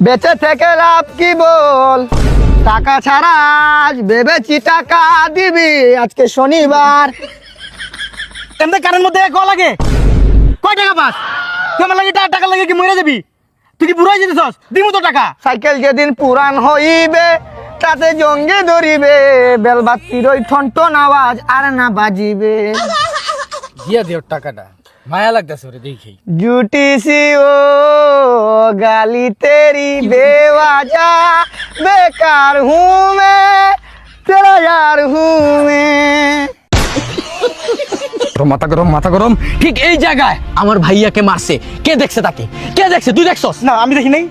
বেঁচে থেকে লাভ কি বল, টাকা ছাড়া আজ ভেবেছি টাকা দিবি, আজকে শনিবার। এমনি কারের মধ্যে ক লাগে, কয় টাকা পাস? তুই আমার লাগে টাকা লাগে কি মরে যাবি? তুই কি বুড়াই যেতেছস? দিমু তো টাকা। সাইকেল যেদিন পুরান হইবে তাতে জঙ্গে ধরিবে, বেলবাতির ওই ঠনঠন আওয়াজ আর না বাজিবে। দিয়া দিও টাকাটা, মায়া লাগতেছে ওরে দেখি। জুটিছি ও গালি তেরি বেওয়াজা, বেকার হুঁ মে তেরা यार হুঁ মে। মাথা গরম। ঠিক এই জায়গায় আমার ভাইয়াকে মারছে। কে দেখছে তাকে? কে দেখছে? তুই দেখছস? না আমি দেখি নাই,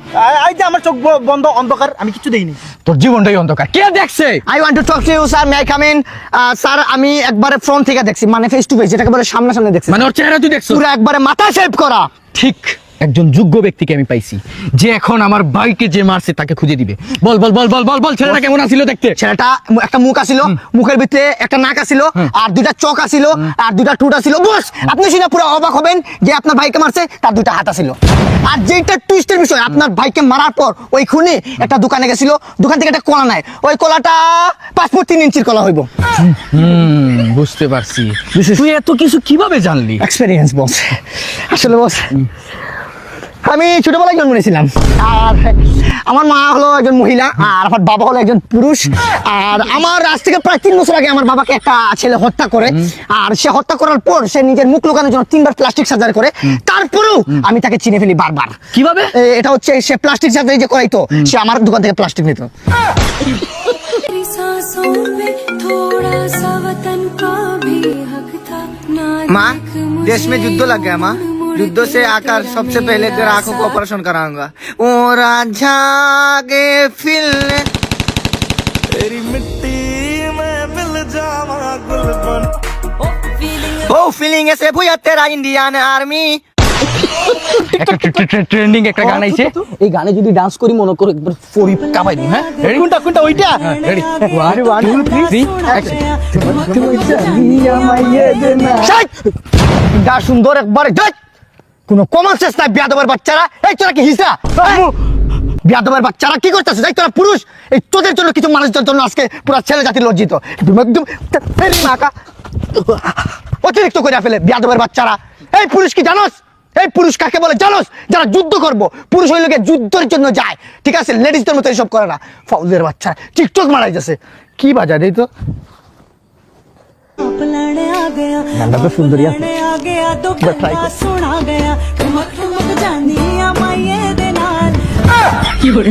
এই যে আমার চোখ বন্ধ, অন্ধকার, আমি কিছু দেখিনি। তোর জীবনটাই অন্ধকার। কে দেখছে? I want to talk to you sir, may I come in? Sir আমি একবারে ফ্রন্ট থেকে দেখছি, মানে ফেস টু ফেস, যেটাকে বলে সামনাসামনি দেখছি, মানে ওর চেহারা তুই দেখছস? পুরো একবারে মাথা শেভ করা। ঠিক একজন যোগ্য ব্যক্তিকে আমি পাইছি, যে এখন আমার ভাইকে যে মারছে তাকে খুঁজে দিবে। বল বল বল বল বল বল, ছেলেটা কেমন আছিল দেখতে? ছেলেটা একটা মুখ আছিল, মুখের ভিতরে একটা নাক আছিল, আর দুইটা চোখ আছিল, আর দুইটা ঠোঁট আছিল। বস আপনি শুনে পুরো অবাক হবেন যে আপনার ভাইকে মারছে তার দুইটা হাত আছিল। আর যেটা টুইস্টের বিষয়, আপনার ভাইকে মারার পর ওই খুনি একটা দোকানে গেছিল, দোকান থেকে একটা কলা নেয়, ওই কলাটা 5 ফুট 3 ইঞ্চির কলা হইব। বুঝতে পারছি। তুই এত কিছু কিভাবে জানলি? এক্সপেরিয়েন্স বস। আসলে বস আমি ছোটবেলায় জন্ম নিয়েছিলাম, আর আমার মা হলো একজন মহিলা, আর আমার বাবা হলো একজন পুরুষ। আর আমার আজ থেকে প্রায় 3 বছর আগে আমার বাবাকে একটা ছেলে হত্যা করে, আর সে হত্যা করার পর সে নিজের মুখ লুকানোর জন্য 3 বার প্লাস্টিক সার্জারি করে। তারপরেও আমি তাকে চিনে ফেলি বারবার। কিভাবে? এটা হচ্ছে সে প্লাস্টিক সার্জারি যে করাইতো, সে আমার দোকান থেকে প্লাস্টিক নিত। মা দেশ মে যুদ্ধ লাগ গয়া মা, युद्ध से आकर सबसे पहले तेरा आंखों को ऑपरेशन कराऊंगा। ओ राजा के फिल्म तेरी मिट्टी में मिल जावा गुलबन, ओ फीलिंग ऐसे भुया तेरा इंडियन आर्मी। ট্রেন্ডিং একটা গান আইছে, এই গানে যদি ডান্স করি মনে করো একবার ফরি কাবাই দিই। হ্যাঁ রেডি? কোনটা ওইটা? Ready 1 2 3 action. গা সুন্দর একবারে দেখ, কোনো কমন সেন্স নাই বিয়াদবের বাচ্চারা। এই তোরা কি হিসা? বিয়াদবের বাচ্চারা কি করতেছে? দেখ তোরা পুরুষ, এই তোদের জন্য কিছু মানুষদের জন্য আজকে পুরো ছেলে জাতি লজ্জিত। একদম মাকা অতিরিক্ত করে ফেলে বিয়াদবের বাচ্চারা। এই পুরুষ কি জানোস? এই পুরুষ কাকে বলে জানোস? যারা যুদ্ধ করবো, পুরুষ হইলে যুদ্ধের জন্য যায়, ঠিক আছে? লেডিসদের মতো এইসব করে না। ফাউলের বাচ্চা টিকটক মারাইতেছে, কি বাজায় দেই তো। গানটা তো সুন্দরী আছে। কি করে